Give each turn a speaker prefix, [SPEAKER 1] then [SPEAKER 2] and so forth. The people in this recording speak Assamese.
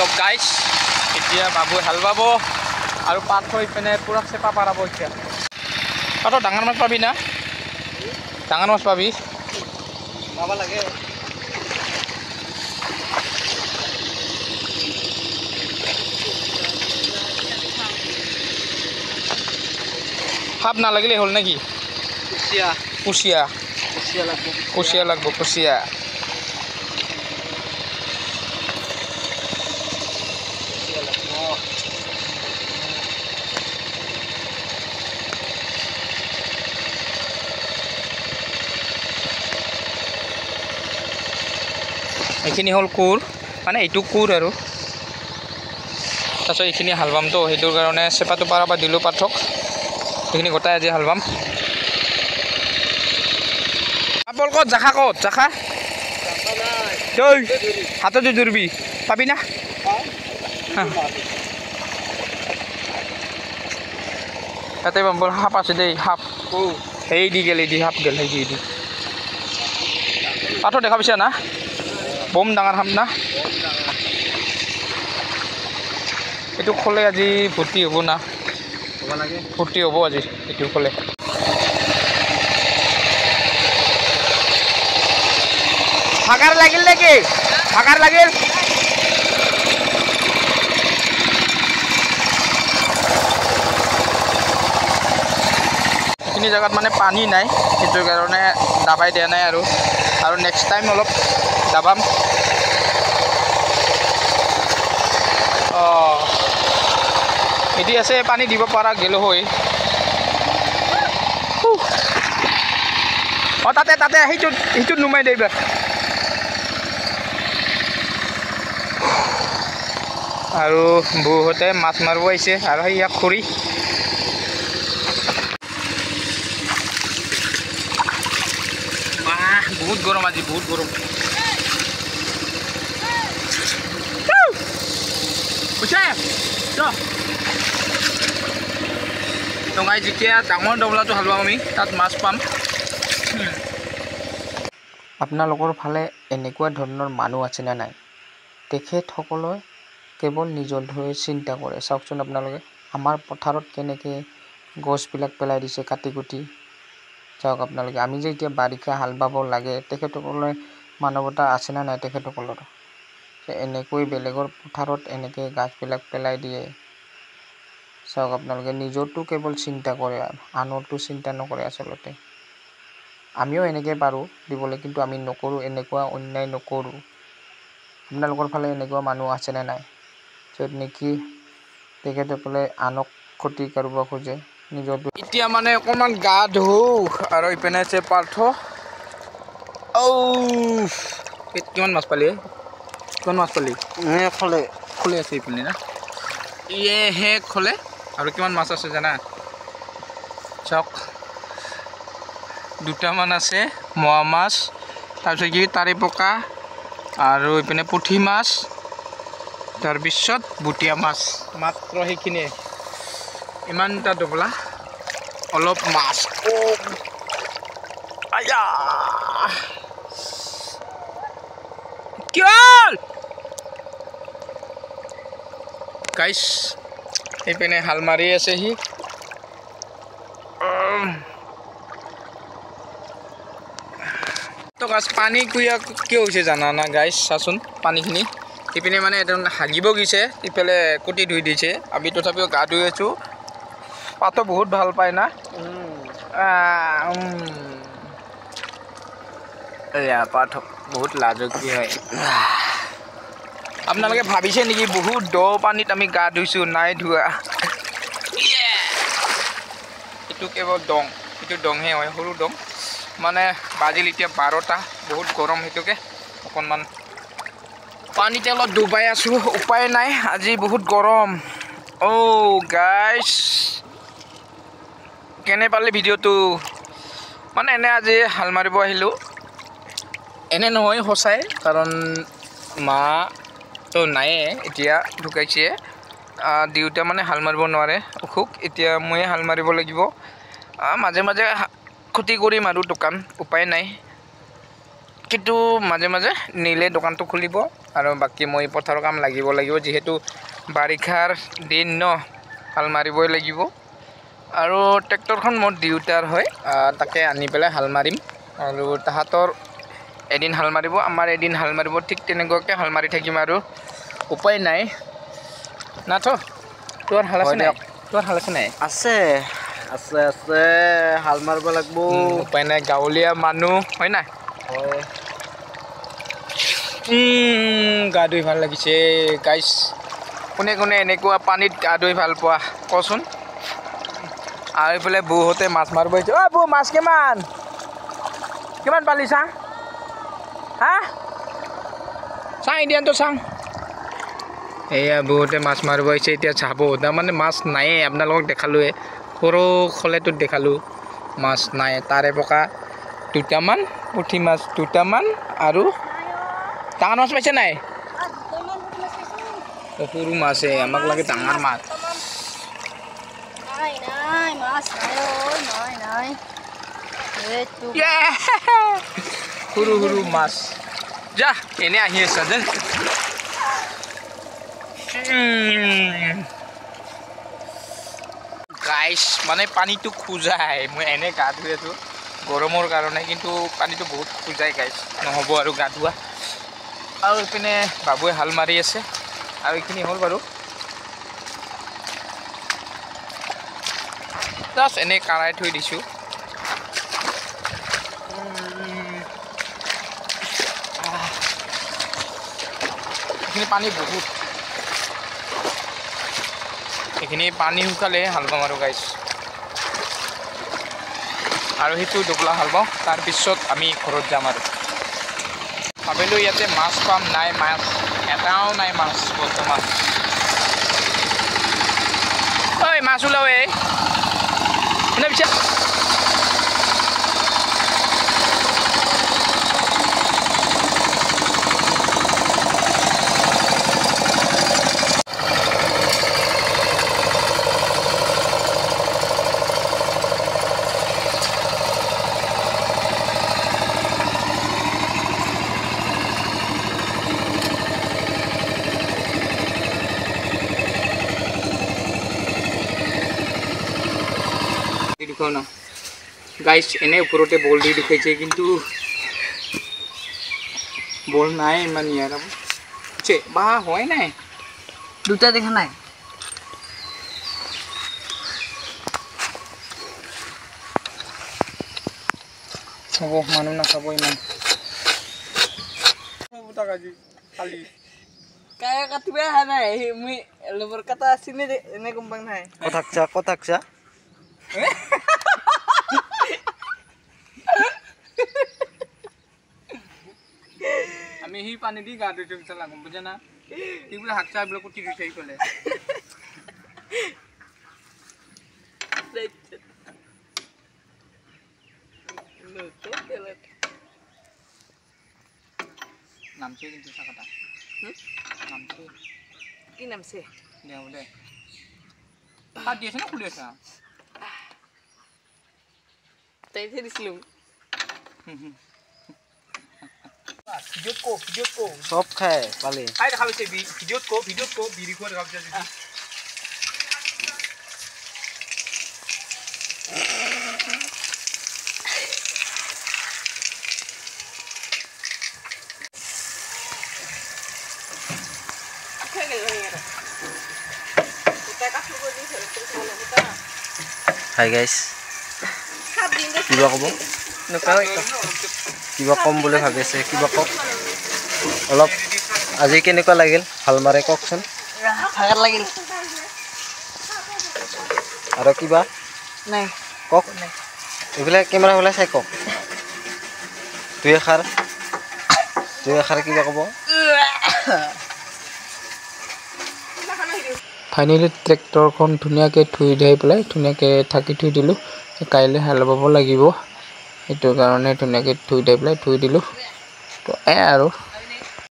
[SPEAKER 1] তো গাইছ এতিয়া বাবু হাল বাব আৰু পাত হৈ পিনে পুৰা চেপা পাৰাব এতিয়া পাত ডাঙৰ মাছ পাবি না ডাঙৰ মাছ পাবি
[SPEAKER 2] পাব লাগে
[SPEAKER 1] সাপ নালাগিলে হ'ল নেকি
[SPEAKER 2] কুচিয়া
[SPEAKER 1] কুচিয়া
[SPEAKER 2] কুচিয়া লাগব
[SPEAKER 1] কুচিয়া লাগব কুচিয়া এইখিনি হ'ল কোৰ মানে এইটো কোৰ আৰু তাৰপিছত এইখিনি হাল বামতো সেইটোৰ কাৰণে চেপাটো পাৰা বা দিলোঁ পাঠক এইখিনি গোটাই আজি হাল বাম আপল ক'ত জাখা ক'ত জাখা তই হাততে ধৰিবি পাবি না তাতে বাম্বল সাপ আছে দেই সাপ সেই দি গেল দি সাপ গেল সেই দি পাঠক দেখা পাইছা না বম ডাঙৰ সাপ না এইটো খোলে আজি ভৰ্তি হ'ব না ভৰ্তি হ'ব আজি এইটো খোলে ভাগাৰ লাগিল নেকি ভাগাৰ লাগিল এইখিনি জেগাত মানে পানী নাই সেইটোৰ কাৰণে দাবাই দিয়া নাই আৰু নেক্সট টাইম অলপ দাবাম এটি আছে পানী দিব পৰা গেল হৈ তাতে তাতে সেইটোত নুমাই দেই আৰু বৌহঁতে মাছ মাৰিব আহিছে আৰু ইয়াক খৰি বহুত গৰম আজি বহুত গৰম টঙাই যেতিয়া ডাঙৰ দমলাটো হাল বাম আমি তাত মাছ পাম আপোনালোকৰ ফালে এনেকুৱা ধৰণৰ মানুহ আছেনে নাই তেখেতসকলে কেৱল নিজৰ হৈ চিন্তা কৰে চাওকচোন আপোনালোকে আমাৰ পথাৰত কেনেকৈ গছবিলাক পেলাই দিছে কাটি কুটি চাওক আপোনালোকে আমি যে এতিয়া বাৰিষা হাল বাব লাগে তেখেতসকলে মানৱতা আছেনে নাই তেখেতসকলৰ এনেকৈ বেলেগৰ পথাৰত এনেকৈ গাছবিলাক পেলাই দিয়ে চাওক আপোনালোকে নিজৰটো কেৱল চিন্তা কৰে আনৰটো চিন্তা নকৰে আচলতে আমিও এনেকৈ পাৰোঁ দিবলৈ কিন্তু আমি নকৰোঁ এনেকুৱা অন্যায় নকৰোঁ আপোনালোকৰ ফালে এনেকুৱা মানুহ আছেনে নাই য'ত নেকি তেখেতসকলে আনক ক্ষতি কৰিব খোজে নিজৰটো এতিয়া মানে অকণমান গা ধুওঁ আৰু ইপিনে আছে পাৰ্থ কিমান মাছ পালি কিমান মাছ পালি
[SPEAKER 2] খোলে
[SPEAKER 1] খোলে আছে ইপিনে না ইয়েহে খোলে আৰু কিমান মাছ আছে জানা চাওক দুটামান আছে মোৱা মাছ তাৰপিছত কি তাৰি পকা আৰু ইপিনে পুঠি মাছ তাৰপিছত বুটিয়া মাছ মাত্ৰ সেইখিনিয়ে ইমানটা ডবলা অলপ মাছ আয়া কিয় গাইছ এইপিনে হাল মাৰি আছে সি তো গাছ পানী কুইয়া কিয় হৈছে জানা না গাইছ চাচোন পানীখিনি ইপিনে মানে একদম হাগিব গৈছে ইফালে কুটি ধুই দিছে আমি তথাপিও গা ধুই আছোঁ পাতো বহুত ভাল পায় না এয়া পাত বহুত লাজকী হয় আপোনালোকে ভাবিছে নেকি বহুত দ পানীত আমি গা ধুইছোঁ নাই ধোৱা এইটো কেৱল দং এইটো দংহে হয় সৰু দং মানে বাজিল এতিয়া 12টা বহুত গৰম সেইটোকে অকণমান পানীতে অলপ ডুবাই আছোঁ উপায় নাই আজি বহুত গৰম গাইছ কেনে পালে ভিডিঅ'টো মানে এনে আজি হাল মাৰিব আহিলোঁ এনে নহয় সঁচাই কাৰণ মাতো নায়ে এতিয়া ঢুকাইছে দেউতা মানে হাল মাৰিব নোৱাৰে অসুখ এতিয়া ময়ে হাল মাৰিব লাগিব মাজে মাজে ক্ষতি কৰিম আৰু দোকান উপায় নাই কিন্তু মাজে মাজে নিলে দোকানটো খুলিব আৰু বাকী মই পথাৰৰ কাম লাগিব যিহেতু বাৰিষাৰ দিন ন হাল মাৰিবই লাগিব আৰু ট্ৰেক্টৰখন মোৰ দেউতাৰ হয় তাকে আনি পেলাই হাল মাৰিম আৰু তাহাঁতৰ এদিন হাল মাৰিব আমাৰ এদিন হাল মাৰিব ঠিক তেনেকুৱাকৈ হাল মাৰি থাকিম আৰু উপায় নাই নাথ তোৰ হাল আছে নাই
[SPEAKER 2] আছে আছে আছে হাল মাৰিব লাগিব
[SPEAKER 1] উপায় নাই গাঁৱলীয়া মানুহ হয় নাই
[SPEAKER 2] হয়
[SPEAKER 1] গা ধুই ভাল লাগিছে গাইছ কোনে কোনে এনেকুৱা পানীত গা ধুই ভাল পোৱা কচোন আৰু এইফালে বৌহঁতে মাছ মাৰিব আহিছে অ' বৌ মাছ কিমান পালি চাং হা চাং ইডিয়ানটো চাং এয়া বৌহঁতে মাছ মাৰিব আহিছে এতিয়া চাব তাৰমানে মাছ নায়ে আপোনালোকক দেখালোৱে সৰু খলেটোত দেখালোঁ মাছ নাই তাৰে পকা দুটামান পুঠি মাছ দুটামান আৰু ডাঙৰ মাছ পাইছে নাই সৰু মাছে আমাক লাগে ডাঙৰ মাছ সৰু সৰু মাছ যা এনে আহি আছা যে গাইছ মানে পানীটো খোজাই মই এনে গা ধুই আছোঁ গৰমৰ কাৰণে কিন্তু পানীটো বহুত খোজাই গাইছ নহ'ব আৰু গা ধোৱা আৰু এইপিনে বাবুৱে হাল মাৰি আছে আৰু এইখিনি হ'ল বাৰু জাষ্ট এনেই কাৰাই থৈ দিছোঁ এইখিনি পানী বহুত এইখিনি পানী শুকালে হাল বাম আৰু গাইছ আৰু সেইটো দুবলা হাল বাওঁ তাৰপিছত আমি ঘৰত যাম আৰু ভাবিলোঁ ইয়াতে মাছ পাম নাই মাছ এটাও নাই মাছ বৰ্তমান ঐ মাছ ওলাও এই কোনে পিছে দেখুৱাও ন গাইছ এনে ওপৰতে বল দি দেখুৱাইছে কিন্তু বল নাই ইমান ইয়াৰ বা হয় নাই
[SPEAKER 2] দুটা দেখা নাই
[SPEAKER 1] হ'ব মানুহ নাখাব ইমান
[SPEAKER 2] কায়া কাটিবা অহা নাই মই লবৰ কাটা আছিলে এনে গম পাং নাই কথাকছা
[SPEAKER 1] আমি সেই পানী দি গা ধুই চলা গম বুজা না কি বোলে হাত চাই বোলে কুটি গুচাই ক'লে নামছে কিন্তু চাকাটা নামছে
[SPEAKER 2] কি নামছে
[SPEAKER 1] দে বোলে তাত দি আছে না খুলি আছা
[SPEAKER 2] তাই দিছিলো
[SPEAKER 1] ভিডিঅ'ত কো
[SPEAKER 2] সব খায় পালে
[SPEAKER 1] আই দেখা পাইছে ভিডিঅ'ত কো বিৰি খোৱা দেখা পাইছে যদি
[SPEAKER 2] হাই গাইছ কিবা ক'ব কিবা কম বুলি ভাবিছে কিবা কওক অলপ আজি কেনেকুৱা লাগিল হাল মাৰে কওকচোন ভাগৰ লাগিল আৰু কিবা নাই কওক এইফালে কেমেৰা ফালে চাই কওক দুই এষাৰ কিবা ক'ব
[SPEAKER 1] ফাইনেলি ট্ৰেক্টৰখন ধুনীয়াকৈ থৈ পেলাই ধুনীয়াকৈ থাকি থৈ দিলোঁ কাইলৈ হাল বাব লাগিব সেইটো কাৰণে ধুনীয়াকৈ থৈ পেলাই থৈ দিলোঁ তো আৰু